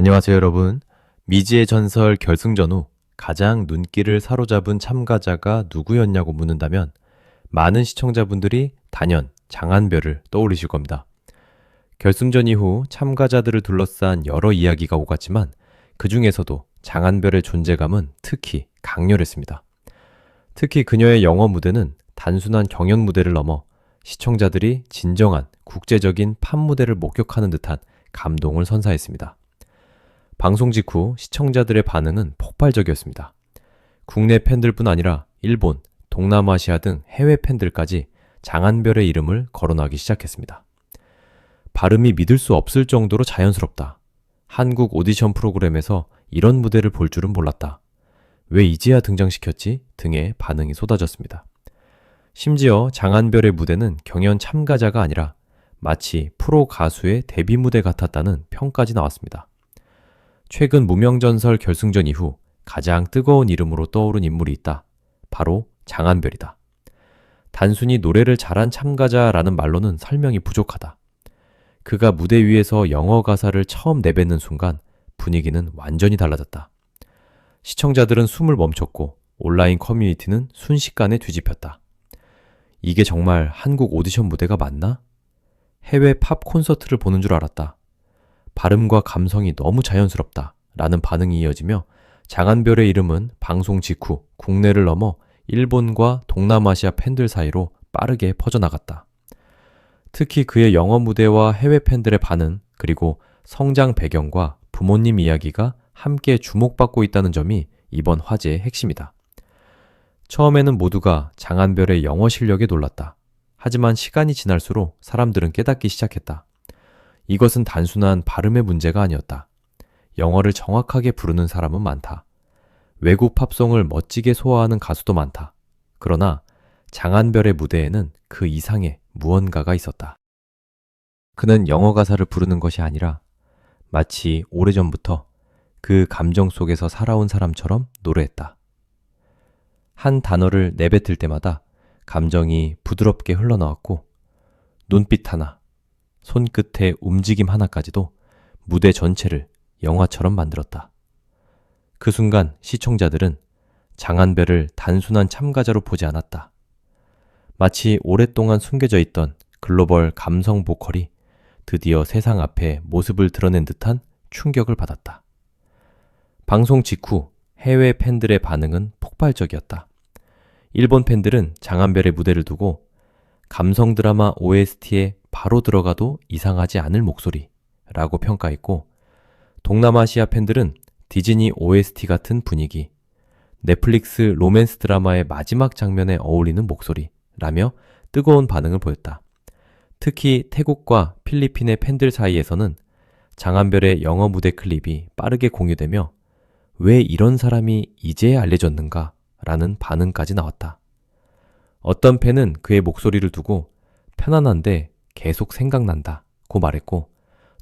안녕하세요, 여러분. 미지의 전설 결승전 후 가장 눈길을 사로잡은 참가자가 누구였냐고 묻는다면 많은 시청자분들이 단연 장한별을 떠올리실 겁니다. 결승전 이후 참가자들을 둘러싼 여러 이야기가 오갔지만 그 중에서도 장한별의 존재감은 특히 강렬했습니다. 특히 그녀의 영어 무대는 단순한 경연 무대를 넘어 시청자들이 진정한 국제적인 팝 무대를 목격하는 듯한 감동을 선사했습니다. 방송 직후 시청자들의 반응은 폭발적이었습니다. 국내 팬들뿐 아니라 일본, 동남아시아 등 해외 팬들까지 장한별의 이름을 거론하기 시작했습니다. 발음이 믿을 수 없을 정도로 자연스럽다. 한국 오디션 프로그램에서 이런 무대를 볼 줄은 몰랐다. 왜 이제야 등장시켰지? 등의 반응이 쏟아졌습니다. 심지어 장한별의 무대는 경연 참가자가 아니라 마치 프로 가수의 데뷔 무대 같았다는 평까지 나왔습니다. 최근 무명전설 결승전 이후 가장 뜨거운 이름으로 떠오른 인물이 있다. 바로 장한별이다. 단순히 노래를 잘한 참가자라는 말로는 설명이 부족하다. 그가 무대 위에서 영어 가사를 처음 내뱉는 순간 분위기는 완전히 달라졌다. 시청자들은 숨을 멈췄고 온라인 커뮤니티는 순식간에 뒤집혔다. 이게 정말 한국 오디션 무대가 맞나? 해외 팝 콘서트를 보는 줄 알았다. 발음과 감성이 너무 자연스럽다 라는 반응이 이어지며 장한별의 이름은 방송 직후 국내를 넘어 일본과 동남아시아 팬들 사이로 빠르게 퍼져나갔다. 특히 그의 영어 무대와 해외 팬들의 반응, 그리고 성장 배경과 부모님 이야기가 함께 주목받고 있다는 점이 이번 화제의 핵심이다. 처음에는 모두가 장한별의 영어 실력에 놀랐다. 하지만 시간이 지날수록 사람들은 깨닫기 시작했다. 이것은 단순한 발음의 문제가 아니었다. 영어를 정확하게 부르는 사람은 많다. 외국 팝송을 멋지게 소화하는 가수도 많다. 그러나 장한별의 무대에는 그 이상의 무언가가 있었다. 그는 영어 가사를 부르는 것이 아니라 마치 오래전부터 그 감정 속에서 살아온 사람처럼 노래했다. 한 단어를 내뱉을 때마다 감정이 부드럽게 흘러나왔고 눈빛 하나, 손끝의 움직임 하나까지도 무대 전체를 영화처럼 만들었다. 그 순간 시청자들은 장한별을 단순한 참가자로 보지 않았다. 마치 오랫동안 숨겨져 있던 글로벌 감성 보컬이 드디어 세상 앞에 모습을 드러낸 듯한 충격을 받았다. 방송 직후 해외 팬들의 반응은 폭발적이었다. 일본 팬들은 장한별의 무대를 두고 감성 드라마 OST에 바로 들어가도 이상하지 않을 목소리라고 평가했고, 동남아시아 팬들은 디즈니 OST 같은 분위기, 넷플릭스 로맨스 드라마의 마지막 장면에 어울리는 목소리라며 뜨거운 반응을 보였다. 특히 태국과 필리핀의 팬들 사이에서는 장한별의 영어 무대 클립이 빠르게 공유되며 왜 이런 사람이 이제 알려졌는가? 라는 반응까지 나왔다. 어떤 팬은 그의 목소리를 두고 편안한데 계속 생각난다 고 말했고,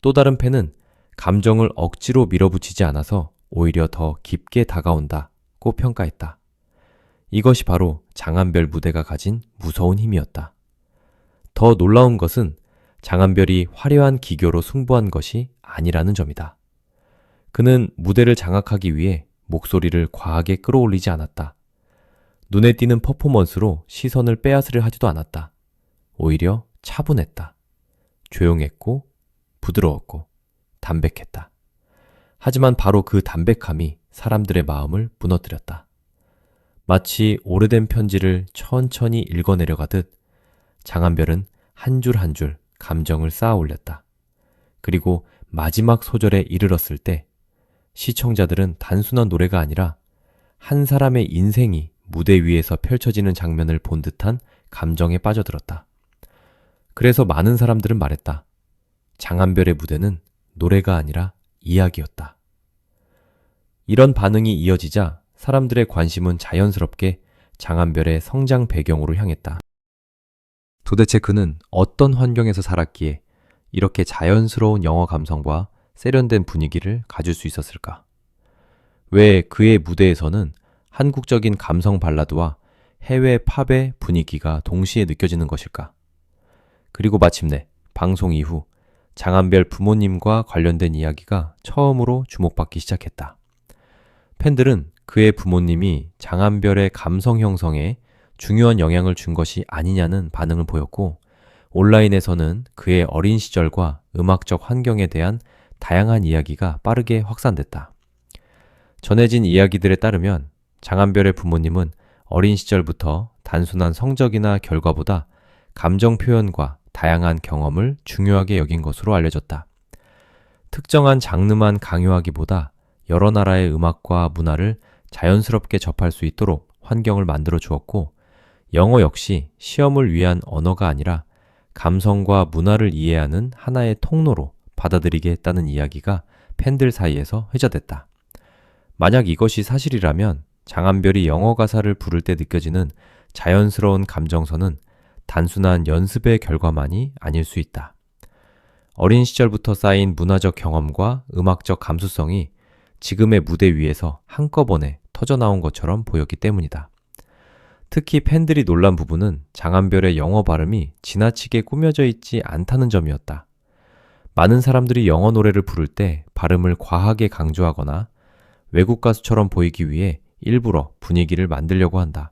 또 다른 팬은 감정을 억지로 밀어붙이지 않아서 오히려 더 깊게 다가온다 고 평가했다. 이것이 바로 장한별 무대가 가진 무서운 힘이었다. 더 놀라운 것은 장한별이 화려한 기교로 승부한 것이 아니라는 점이다. 그는 무대를 장악하기 위해 목소리를 과하게 끌어올리지 않았다. 눈에 띄는 퍼포먼스로 시선을 빼앗으려 하지도 않았다. 오히려 차분했다. 조용했고 부드러웠고 담백했다. 하지만 바로 그 담백함이 사람들의 마음을 무너뜨렸다. 마치 오래된 편지를 천천히 읽어내려가듯 장한별은 한 줄 한 줄 감정을 쌓아 올렸다. 그리고 마지막 소절에 이르렀을 때 시청자들은 단순한 노래가 아니라 한 사람의 인생이 무대 위에서 펼쳐지는 장면을 본 듯한 감정에 빠져들었다. 그래서 많은 사람들은 말했다. 장한별의 무대는 노래가 아니라 이야기였다. 이런 반응이 이어지자 사람들의 관심은 자연스럽게 장한별의 성장 배경으로 향했다. 도대체 그는 어떤 환경에서 살았기에 이렇게 자연스러운 영어 감성과 세련된 분위기를 가질 수 있었을까? 왜 그의 무대에서는 한국적인 감성 발라드와 해외 팝의 분위기가 동시에 느껴지는 것일까? 그리고 마침내 방송 이후 장안별 부모님과 관련된 이야기가 처음으로 주목받기 시작했다. 팬들은 그의 부모님이 장안별의 감성 형성에 중요한 영향을 준 것이 아니냐는 반응을 보였고, 온라인에서는 그의 어린 시절과 음악적 환경에 대한 다양한 이야기가 빠르게 확산됐다. 전해진 이야기들에 따르면 장안별의 부모님은 어린 시절부터 단순한 성적이나 결과보다 감정 표현과 다양한 경험을 중요하게 여긴 것으로 알려졌다. 특정한 장르만 강요하기보다 여러 나라의 음악과 문화를 자연스럽게 접할 수 있도록 환경을 만들어 주었고, 영어 역시 시험을 위한 언어가 아니라 감성과 문화를 이해하는 하나의 통로로 받아들이게 했다는 이야기가 팬들 사이에서 회자됐다. 만약 이것이 사실이라면 장안별이 영어 가사를 부를 때 느껴지는 자연스러운 감정선은 단순한 연습의 결과만이 아닐 수 있다. 어린 시절부터 쌓인 문화적 경험과 음악적 감수성이 지금의 무대 위에서 한꺼번에 터져나온 것처럼 보였기 때문이다. 특히 팬들이 놀란 부분은 장안별의 영어 발음이 지나치게 꾸며져 있지 않다는 점이었다. 많은 사람들이 영어 노래를 부를 때 발음을 과하게 강조하거나 외국 가수처럼 보이기 위해 일부러 분위기를 만들려고 한다.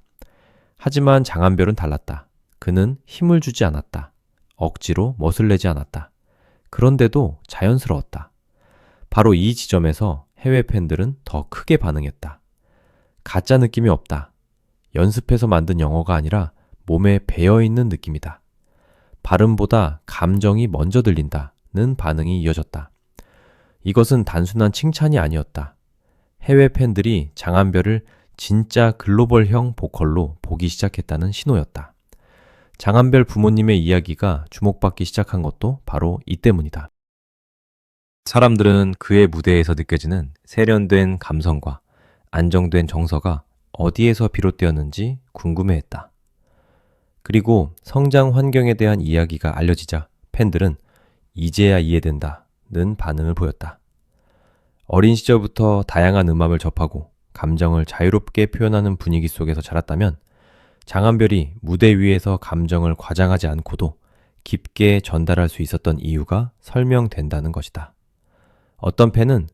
하지만 장안별은 달랐다. 그는 힘을 주지 않았다. 억지로 멋을 내지 않았다. 그런데도 자연스러웠다. 바로 이 지점에서 해외 팬들은 더 크게 반응했다. 가짜 느낌이 없다. 연습해서 만든 영어가 아니라 몸에 배어있는 느낌이다. 발음보다 감정이 먼저 들린다는 반응이 이어졌다. 이것은 단순한 칭찬이 아니었다. 해외 팬들이 장안별을 진짜 글로벌형 보컬로 보기 시작했다는 신호였다. 장안별 부모님의 이야기가 주목받기 시작한 것도 바로 이 때문이다. 사람들은 그의 무대에서 느껴지는 세련된 감성과 안정된 정서가 어디에서 비롯되었는지 궁금해했다. 그리고 성장 환경에 대한 이야기가 알려지자 팬들은 이제야 이해된다는 반응을 보였다. 어린 시절부터 다양한 음악을 접하고 감정을 자유롭게 표현하는 분위기 속에서 자랐다면 장안별이 무대 위에서 감정을 과장하지 않고도 깊게 전달할 수 있었던 이유가 설명된다는 것이다. 어떤 팬은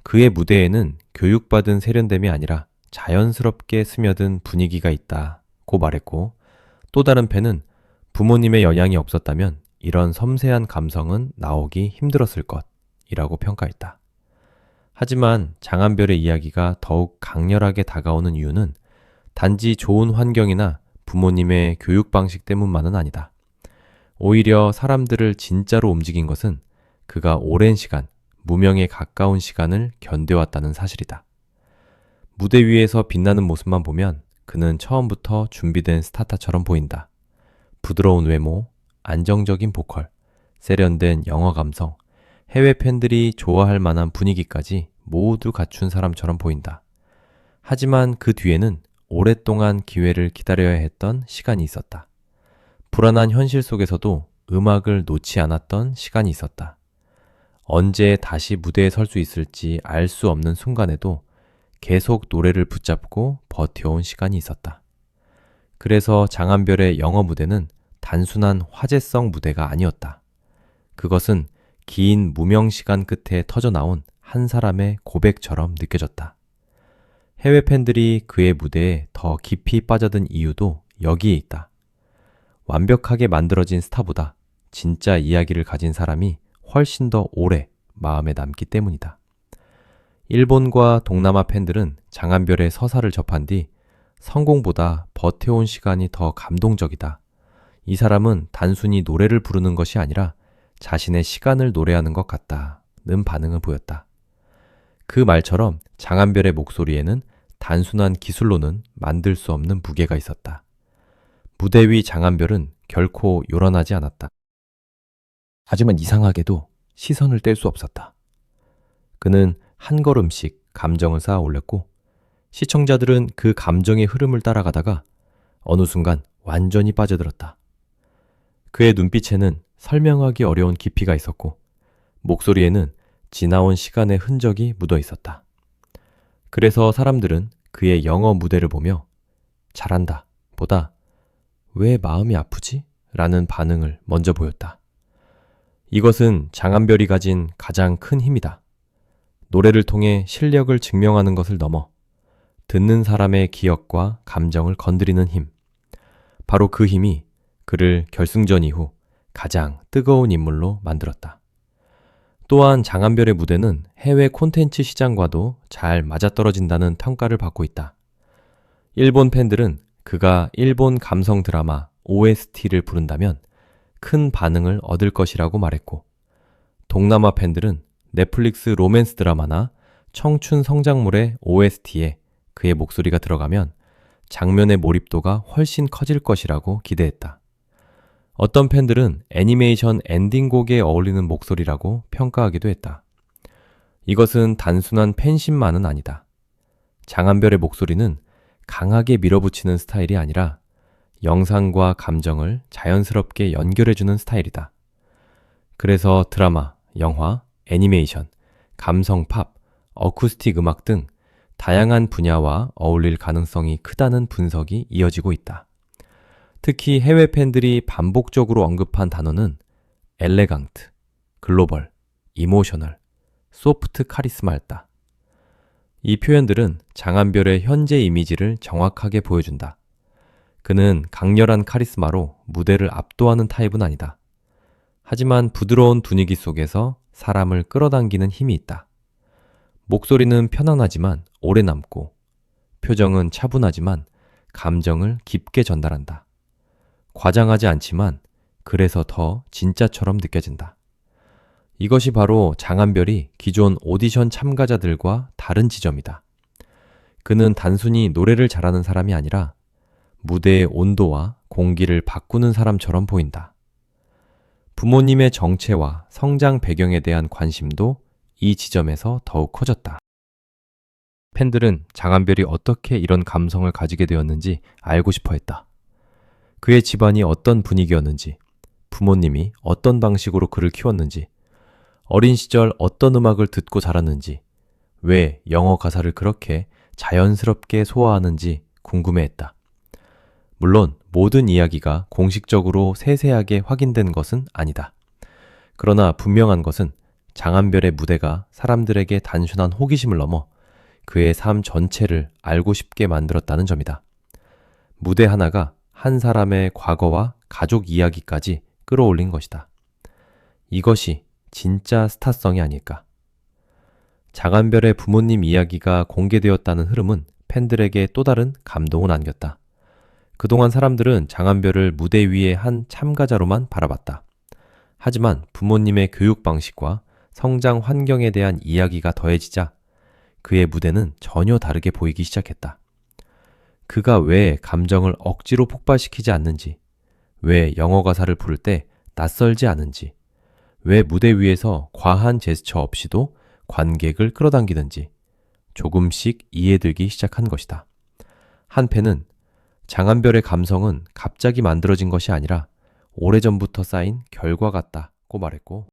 그의 무대에는 교육받은 세련됨이 아니라 자연스럽게 스며든 분위기가 있다고 말했고, 또 다른 팬은 부모님의 영향이 없었다면 이런 섬세한 감성은 나오기 힘들었을 것이라고 평가했다. 하지만 장안별의 이야기가 더욱 강렬하게 다가오는 이유는 단지 좋은 환경이나 부모님의 교육 방식 때문만은 아니다. 오히려 사람들을 진짜로 움직인 것은 그가 오랜 시간, 무명에 가까운 시간을 견뎌왔다는 사실이다. 무대 위에서 빛나는 모습만 보면 그는 처음부터 준비된 스타터처럼 보인다. 부드러운 외모, 안정적인 보컬, 세련된 영어 감성, 해외 팬들이 좋아할 만한 분위기까지 모두 갖춘 사람처럼 보인다. 하지만 그 뒤에는 오랫동안 기회를 기다려야 했던 시간이 있었다. 불안한 현실 속에서도 음악을 놓지 않았던 시간이 있었다. 언제 다시 무대에 설 수 있을지 알 수 없는 순간에도 계속 노래를 붙잡고 버텨온 시간이 있었다. 그래서 장안별의 영어 무대는 단순한 화제성 무대가 아니었다. 그것은 긴 무명 시간 끝에 터져나온 한 사람의 고백처럼 느껴졌다. 해외 팬들이 그의 무대에 더 깊이 빠져든 이유도 여기에 있다. 완벽하게 만들어진 스타보다 진짜 이야기를 가진 사람이 훨씬 더 오래 마음에 남기 때문이다. 일본과 동남아 팬들은 장안별의 서사를 접한 뒤 성공보다 버텨온 시간이 더 감동적이다. 이 사람은 단순히 노래를 부르는 것이 아니라 자신의 시간을 노래하는 것 같다는 반응을 보였다. 그 말처럼 장안별의 목소리에는 단순한 기술로는 만들 수 없는 무게가 있었다. 무대 위 장안별은 결코 요란하지 않았다. 하지만 이상하게도 시선을 뗄 수 없었다. 그는 한 걸음씩 감정을 쌓아 올렸고 시청자들은 그 감정의 흐름을 따라가다가 어느 순간 완전히 빠져들었다. 그의 눈빛에는 설명하기 어려운 깊이가 있었고 목소리에는 지나온 시간의 흔적이 묻어 있었다. 그래서 사람들은 그의 영어 무대를 보며 잘한다 보다 왜 마음이 아프지? 라는 반응을 먼저 보였다. 이것은 장한별이 가진 가장 큰 힘이다. 노래를 통해 실력을 증명하는 것을 넘어 듣는 사람의 기억과 감정을 건드리는 힘. 바로 그 힘이 그를 결승전 이후 가장 뜨거운 인물로 만들었다. 또한 장한별의 무대는 해외 콘텐츠 시장과도 잘 맞아떨어진다는 평가를 받고 있다. 일본 팬들은 그가 일본 감성 드라마 OST를 부른다면 큰 반응을 얻을 것이라고 말했고, 동남아 팬들은 넷플릭스 로맨스 드라마나 청춘 성장물의 OST에 그의 목소리가 들어가면 장면의 몰입도가 훨씬 커질 것이라고 기대했다. 어떤 팬들은 애니메이션 엔딩곡에 어울리는 목소리라고 평가하기도 했다. 이것은 단순한 팬심만은 아니다. 장한별의 목소리는 강하게 밀어붙이는 스타일이 아니라 영상과 감정을 자연스럽게 연결해주는 스타일이다. 그래서 드라마, 영화, 애니메이션, 감성 팝, 어쿠스틱 음악 등 다양한 분야와 어울릴 가능성이 크다는 분석이 이어지고 있다. 특히 해외 팬들이 반복적으로 언급한 단어는 엘레강트, 글로벌, 이모셔널, 소프트 카리스마였다. 이 표현들은 장한별의 현재 이미지를 정확하게 보여준다. 그는 강렬한 카리스마로 무대를 압도하는 타입은 아니다. 하지만 부드러운 분위기 속에서 사람을 끌어당기는 힘이 있다. 목소리는 편안하지만 오래 남고, 표정은 차분하지만 감정을 깊게 전달한다. 과장하지 않지만 그래서 더 진짜처럼 느껴진다. 이것이 바로 장한별이 기존 오디션 참가자들과 다른 지점이다. 그는 단순히 노래를 잘하는 사람이 아니라 무대의 온도와 공기를 바꾸는 사람처럼 보인다. 부모님의 정체와 성장 배경에 대한 관심도 이 지점에서 더욱 커졌다. 팬들은 장한별이 어떻게 이런 감성을 가지게 되었는지 알고 싶어 했다. 그의 집안이 어떤 분위기였는지, 부모님이 어떤 방식으로 그를 키웠는지, 어린 시절 어떤 음악을 듣고 자랐는지, 왜 영어 가사를 그렇게 자연스럽게 소화하는지 궁금해했다. 물론 모든 이야기가 공식적으로 세세하게 확인된 것은 아니다. 그러나 분명한 것은 장한별의 무대가 사람들에게 단순한 호기심을 넘어 그의 삶 전체를 알고 싶게 만들었다는 점이다. 무대 하나가 한 사람의 과거와 가족 이야기까지 끌어올린 것이다. 이것이 진짜 스타성이 아닐까. 장한별의 부모님 이야기가 공개되었다는 흐름은 팬들에게 또 다른 감동을 안겼다. 그동안 사람들은 장한별을 무대 위의 한 참가자로만 바라봤다. 하지만 부모님의 교육 방식과 성장 환경에 대한 이야기가 더해지자 그의 무대는 전혀 다르게 보이기 시작했다. 그가 왜 감정을 억지로 폭발시키지 않는지, 왜 영어 가사를 부를 때 낯설지 않은지, 왜 무대 위에서 과한 제스처 없이도 관객을 끌어당기는지 조금씩 이해되기 시작한 것이다. 한 팬은 장한별의 감성은 갑자기 만들어진 것이 아니라 오래전부터 쌓인 결과 같다고 말했고,